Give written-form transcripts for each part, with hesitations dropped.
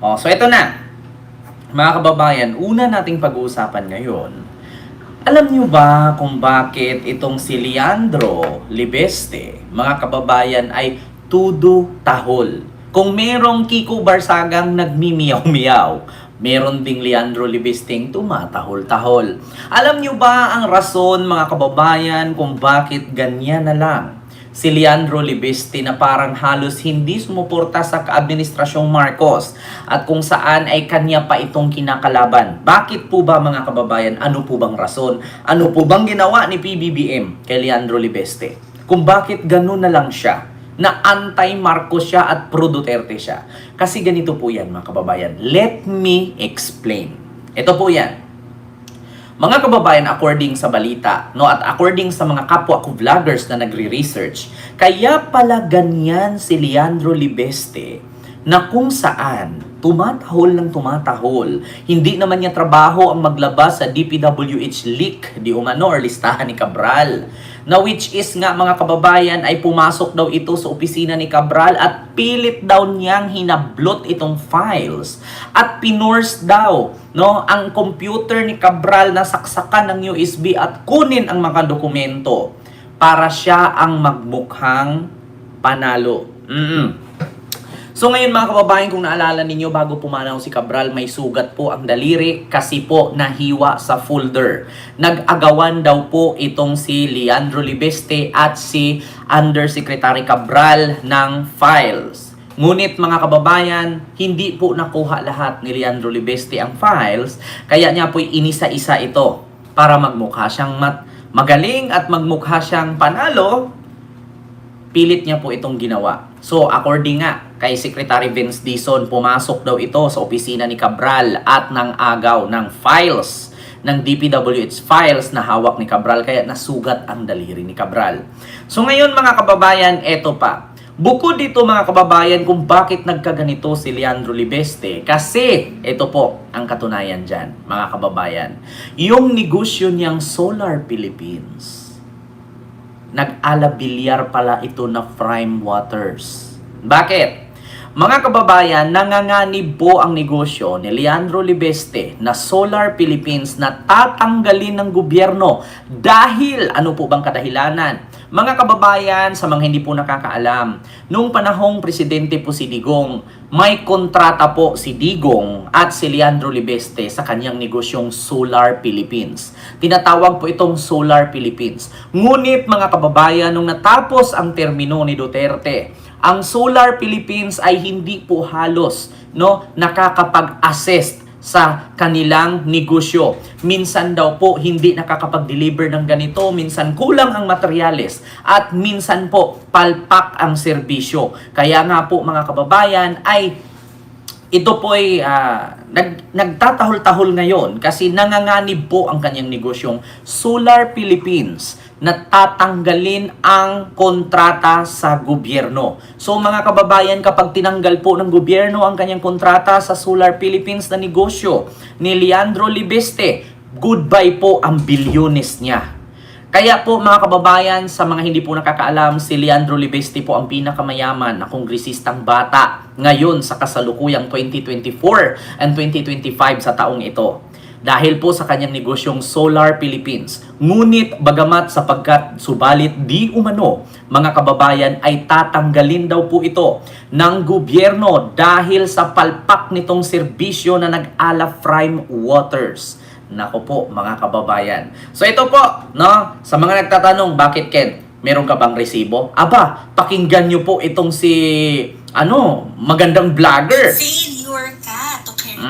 So ito na. Mga kababayan, una nating pag-uusapan ngayon. Alam niyo ba kung bakit itong si Leandro Libeste, mga kababayan, ay tudo tahol? Kung merong Kiko Barsagang nagmimiyaw-miyaw, meron ding Leandro Libesteng tumatahol-tahol. Alam niyo ba ang rason, mga kababayan, kung bakit ganyan na lang si Leandro Libeste na parang halos hindi sumuporta sa administrasyong Marcos at kung saan ay kanya pa itong kinakalaban? Bakit po ba, mga kababayan? Ano po bang rason? Ano po bang ginawa ni PBBM kay Leandro Libeste? Kung bakit ganun na lang siya, na anti-Marcos siya at pro-Duterte siya? Kasi ganito po yan, mga kababayan. Let me explain. Ito po yan. Mga kababayan, according sa balita, no, at according sa mga kapwa ko vloggers na nagre-research, kaya pala ganyan si Leandro Libeste na kung saan tumatahol ng tumatahol. Hindi naman niya trabaho ang maglabas sa DPWH leak, di umano, or listahan ni Cabral. Na which is nga, mga kababayan, ay pumasok daw ito sa opisina ni Cabral at pilit daw niyang hinablot itong files at pinurse daw, no, ang computer ni Cabral na saksakan ng USB at kunin ang mga dokumento para siya ang magmukhang panalo. So ngayon, mga kababayan, kung naalala ninyo, bago pumanaw si Cabral, may sugat po ang daliri kasi po nahiwa sa folder. Nag-agawan daw po itong si Leandro Libeste at si Undersecretary Cabral ng files. Ngunit, mga kababayan, hindi po nakuha lahat ni Leandro Libeste ang files, kaya niya po'y inisa-isa ito para magmukha siyang magaling at magmukha siyang panalo. Pilit niya po itong ginawa. So, according nga kay Secretary Vince Dizon, pumasok daw ito sa opisina ni Cabral at nang agaw ng files, ng DPWH files na hawak ni Cabral, kaya nasugat ang daliri ni Cabral. So, ngayon, mga kababayan, eto pa. Bukod dito, mga kababayan, kung bakit nagkaganito si Leandro Libeste, kasi ito po ang katunayan dyan, mga kababayan. Yung negosyo niyang Solar Philippines, nag-alabilyar pala ito na Prime Waters. Bakit? Mga kababayan, nanganganib po ang negosyo ni Leandro Libeste na Solar Philippines na tatanggalin ng gobyerno dahil, ano po bang kadahilanan? Mga kababayan, sa mga hindi po nakakaalam, nung panahong presidente po si Digong, may kontrata po si Digong at si Leandro Libeste sa kanyang negosyong Solar Philippines. Tinatawag po itong Solar Philippines. Ngunit, mga kababayan, nung natapos ang termino ni Duterte, ang Solar Philippines ay hindi po halos, no, nakakapag-assist sa kanilang negosyo. Minsan daw po hindi nakakapag-deliver ng ganito, minsan kulang ang materyales, at minsan po palpak ang serbisyo. Kaya nga po, mga kababayan, ay ito po ay nagtatahol-tahol ngayon kasi nanganganib po ang kanyang negosyong Solar Philippines na tatanggalin ang kontrata sa gobyerno. So, mga kababayan, kapag tinanggal po ng gobyerno ang kanyang kontrata sa Solar Philippines na negosyo ni Leandro Libeste, goodbye po ang bilyones niya. Kaya po, mga kababayan, sa mga hindi po nakakaalam, si Leandro Libeste po ang pinakamayaman na kongresistang bata ngayon sa kasalukuyang 2024 and 2025 sa taong ito. Dahil po sa kanyang negosyong Solar Philippines. Ngunit bagamat sapagkat subalit di umano, mga kababayan, ay tatanggalin daw po ito ng gobyerno dahil sa palpak nitong serbisyo na nag-ala Prime Waters. Nako po, mga kababayan. So ito po, no, sa mga nagtatanong, bakit Ken, meron ka bang resibo? Aba, pakinggan nyo po itong si, magandang vlogger. Failure ka to carry.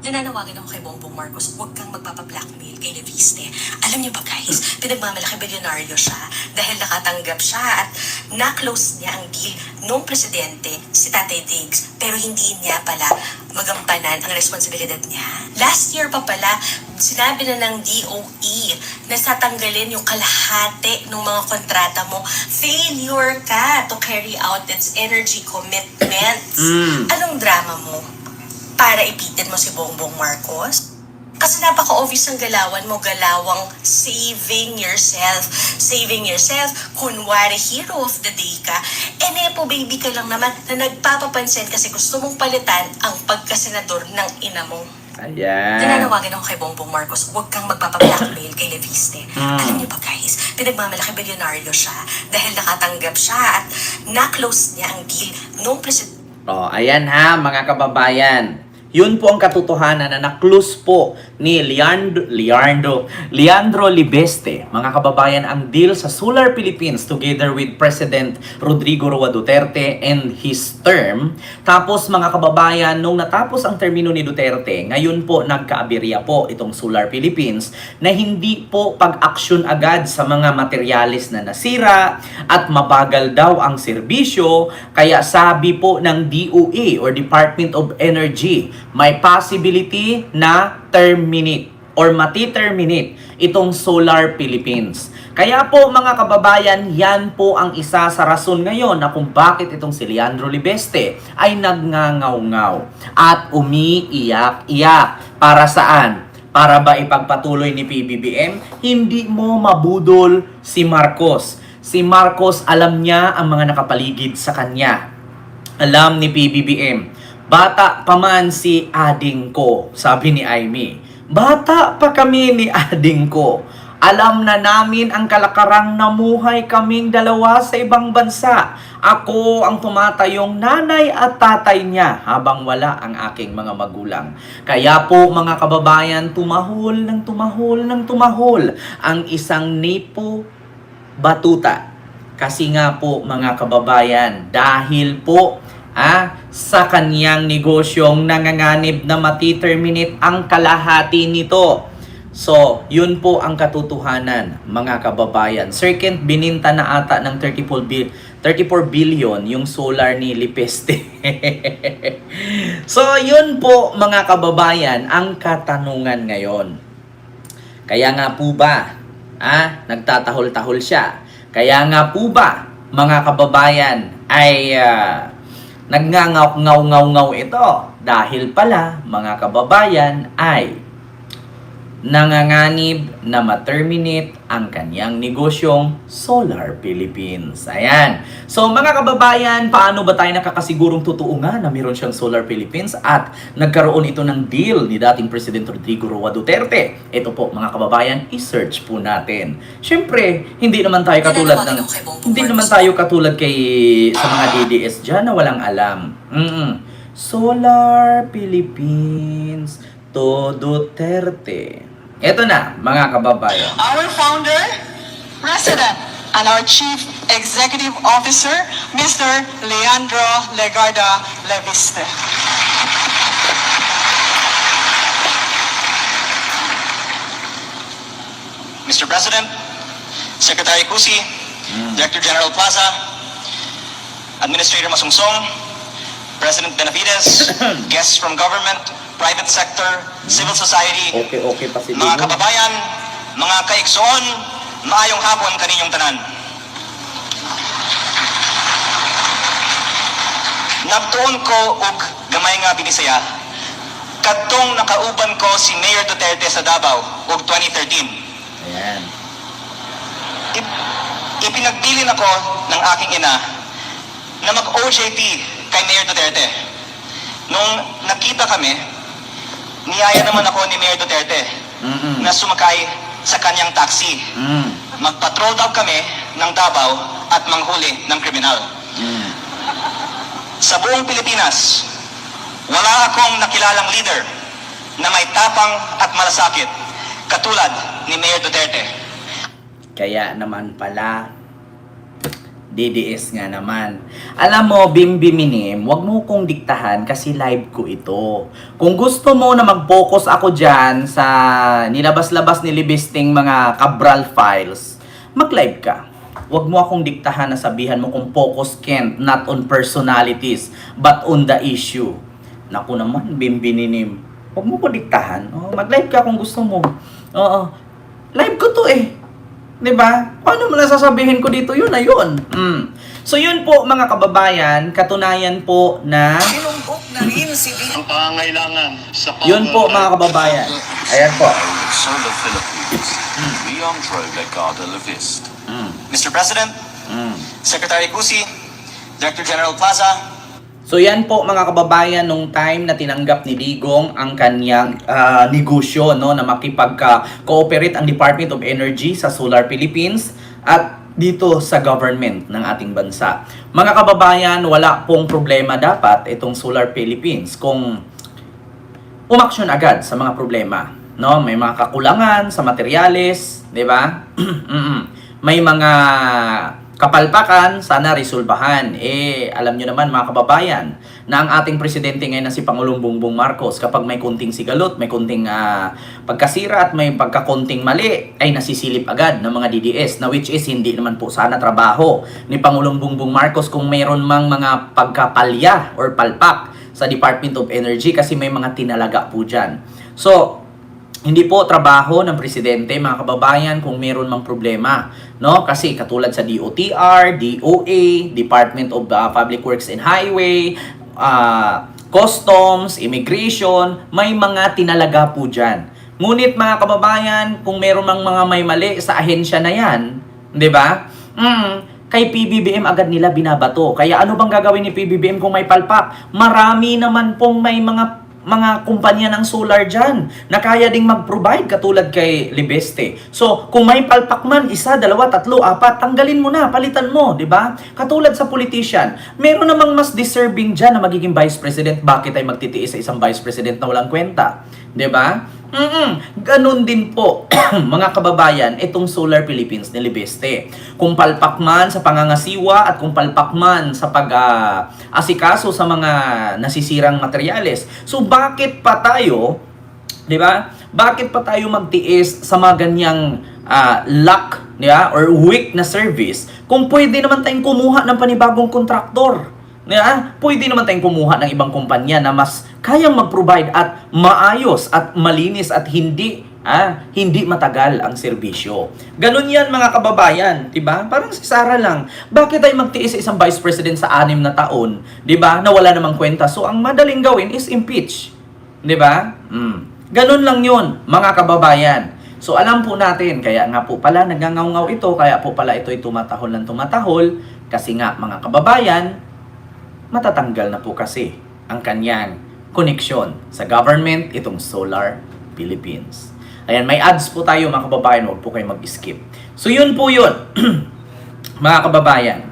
Nananawagan ako kay Bongbong Marcos, huwag kang magpapa-blackmail kay Libeste. Alam niyo ba guys, pinagmamalaki bilyonaryo siya dahil nakatanggap siya at na-close niya ang deal nung presidente, si Tatay Diggs, pero hindi niya pala magampanan ang responsibilidad niya. Last year pa pala, sinabi na ng DOE na satanggalin yung kalahati ng mga kontrata mo. Failure ka to carry out its energy commitments. Anong drama mo? Para ipitin mo si Bongbong Marcos? Kasi napaka-obvious ng galawan mo, galawang saving yourself. Saving yourself, kunwari hero of the day ka, nepo baby ka lang naman na nagpapapansin kasi gusto mong palitan ang pagkasenador ng ina mo. Ayan. Nananawagan ako kay Bongbong Marcos, huwag kang magpapablackmail kay Leviste. Alam niyo ba guys, pinagmamalaki bilyonaryo siya dahil nakatanggap siya at na-close niya ang deal nung president. Ayan ha, mga kababayan. Yun po ang katotohanan na na-close po ni Leandro Libeste, mga kababayan, ang deal sa Solar Philippines together with President Rodrigo Roa Duterte and his term. Tapos mga kababayan, nung natapos ang termino ni Duterte, ngayon po nagkaaberya po itong Solar Philippines na hindi po pag-aksyon agad sa mga materyales na nasira at mabagal daw ang serbisyo. Kaya sabi po ng DOE or Department of Energy, may possibility na terminate or mati-terminate itong Solar Philippines. Kaya po mga kababayan, yan po ang isa sa rason ngayon na kung bakit itong si Leandro Libeste ay nagngangaw-ngaw at umiiyak-iyak. Para saan? Para ba ipagpatuloy ni PBBM? Hindi mo mabudol si Marcos. Si Marcos, alam niya ang mga nakapaligid sa kanya. Alam ni PBBM. Bata pa man si ading ko, sabi ni Aimee. Bata pa kami ni ading ko. Alam na namin ang kalakarang namuhay kaming dalawa sa ibang bansa. Ako ang tumatayong nanay at tatay niya habang wala ang aking mga magulang. Kaya po mga kababayan, tumahol ng tumahol ang isang Nepo Batuta. Kasi nga po mga kababayan, dahil po sa kanyang negosyong nanganganib na mati-terminate ang kalahati nito. So, yun po ang katotohanan, mga kababayan. Sir Kent, bininta na ata ng 34 billion yung solar ni Libeste. So, yun po, mga kababayan, ang katanungan ngayon. Kaya nga po ba, nagtatahol-tahol siya? Kaya nga po ba, mga kababayan, ay nagngangaw-ngaw ito dahil pala mga kababayan ay nanganganib na ma-terminate ang kanyang negosyong Solar Philippines. Ayan. So mga kababayan, paano ba tayo nakakasigurong totoo nga na meron siyang Solar Philippines at nagkaroon ito ng deal ni dating President Rodrigo Roa Duterte? Ito po mga kababayan, i-search po natin. Siyempre, hindi naman tayo katulad kay sa mga DDS dyan na walang alam. Solar Philippines to Duterte. Ito na, mga kababayan. Our founder, President, and our Chief Executive Officer, Mr. Leandro Legarda Leviste. Mr. President, Secretary Cusi, Director General Plaza, Administrator Masungsong, President Benavides, guests from government, private sector, civil society, Okay pa si mga Dino. kababayan, mga kaiksoon, maayong hapon kaninyong tanan. Nagtuon ko og gamay nga binisaya, kadtong nakauban ko si Mayor Duterte sa Davao og 2013. Ayan. Ipinagbilin ako ng aking ina na mag-OJT kay Mayor Duterte. Nung nakita kami, niyaya naman ako ni Mayor Duterte na sumakay sa kanyang taxi. Magpatrol daw kami ng Davao at manghuli ng kriminal. Sa buong Pilipinas, wala akong nakilalang leader na may tapang at malasakit katulad ni Mayor Duterte. Kaya naman pala, DDS nga naman. Alam mo, Bimbiminim, wag mo kong diktahan kasi live ko ito. Kung gusto mo na mag-focus ako dyan sa nilabas-labas ni Libesting mga Cabral files, mag-live ka. Wag mo akong diktahan na sabihan mo kung focus Kent, not on personalities, but on the issue. Naku naman, Bimbiminim, wag mo ko diktahan. Mag-live ka kung gusto mo. Live ko to eh. Diba? Paano mo nasasabihin ko dito yun na yun? So yun po mga kababayan, katunayan po na Sinumbok na rin si ang pangangailangan sa yun po mga kababayan. Ayan po. of Solar Philippines, Leandro Legarda Leviste. Mr. President, Secretary Cusi, Director General Plaza, So yan po mga kababayan, nung time na tinanggap ni Digong ang kanyang negosyo, no, na makipag-cooperate ang Department of Energy sa Solar Philippines at dito sa government ng ating bansa. Mga kababayan, wala pong problema dapat itong Solar Philippines kung umaksyon agad sa mga problema, no? May mga kakulangan sa materyales, 'di ba? May mga kapalpakan, sana resolbahan. Alam nyo naman mga kababayan, na ang ating presidente ngayon na si Pangulong Bongbong Marcos, kapag may kunting sigalot, may kunting pagkasira at may pagkakunting mali, ay nasisilip agad ng mga DDS, na which is hindi naman po sana trabaho ni Pangulong Bongbong Marcos kung mayroon mang mga pagkapalya or palpak sa Department of Energy, kasi may mga tinalaga po dyan. So, hindi po trabaho ng presidente mga kababayan kung meron mang problema, no? Kasi katulad sa DOTR, DOA, Department of Public Works and Highway, Customs, Immigration, may mga tinalaga po dyan. Ngunit mga kababayan, kung meron mang mga may mali sa ahensya na yan, 'di ba? Kay PBBM agad nila binabato. Kaya ano bang gagawin ni PBBM kung may palpak? Marami naman pong may mga kumpanya ng solar dyan na kaya ding mag-provide katulad kay Leviste. So, kung may palpak man, 1, 2, 3, 4, tanggalin mo na, palitan mo, di ba? Katulad sa politician, meron namang mas deserving dyan na magiging vice president. Bakit ay magtitiis sa isang vice president na walang kwenta? Di ba? Ganun din po, mga kababayan, itong Solar Philippines ni Leviste. Kung palpak man sa pangangasiwa at kung palpak man sa pag-asikaso sa mga nasisirang materyales. So bakit pa tayo, di ba? Bakit pa tayo magtiis sa mga ganyang lack, di ba? Or weak na service kung pwede naman tayong kumuha ng panibagong kontraktor? Pwede naman tayong kumuha ng ibang kumpanya na mas kayang mag-provide at maayos at malinis at hindi matagal ang serbisyo. Ganun yan mga kababayan, 'di ba? Parang si Sara lang. Bakit ay magtiis sa isang vice president sa 6 na taon, 'di ba? Na wala namang kwenta. So ang madaling gawin is impeach. 'Di ba? Ganun lang 'yun, mga kababayan. So alam po natin, kaya nga po pala nagngangaw-ngaw ito, kaya po pala ito'y tumatahol ng tumatahol kasi nga mga kababayan, matatanggal na po kasi ang kanyang koneksyon sa government, itong Solar Philippines. Ayan, may ads po tayo mga kababayan, huwag po kayo mag-skip. So yun po yun, mga kababayan.